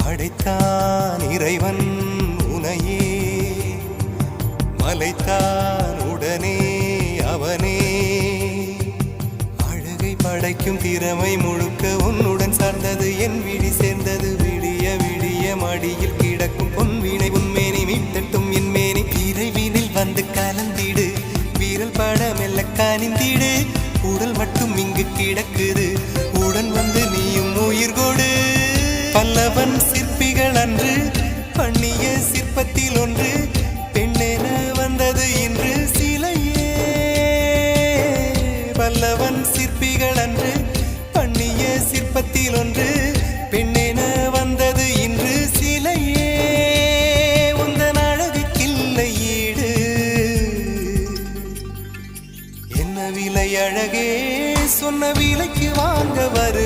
படைத்தான் இறைவன் உனையே, மலைத்தான் உடனே அவனே. அழகை படைக்கும் திறமை முழுக்க உன்னுடன் சார்ந்தது, என் விழி சேர்ந்தது. விடிய விடிய மடியில் கிடக்கும் பொன்வினை உன்மேனி மீட்டட்டும் என் மேனி. விரைவினில் வந்து கலந்திடு, வீரல் பட மெல்ல காணிந்திடு. உடல் மட்டும் இங்கு கிடக்குது, உடன் வந்து நீயும் உயிர் கொடு. பல்லவன் சிற்பிகள் அன்று பண்ணிய சிற்பத்தில் ஒன்று, பெண்ணென வந்தது இன்று சிலையே. பல்லவன் சிற்பிகள் அன்று பண்ணிய சிற்பத்தில் ஒன்று, பெண்ணென வந்தது இன்று சிலையே. உந்தன் அழகுக்கில்லை ஈடு, என்ன விலை அழகே, சொன்ன விலைக்கு வாங்க வரு.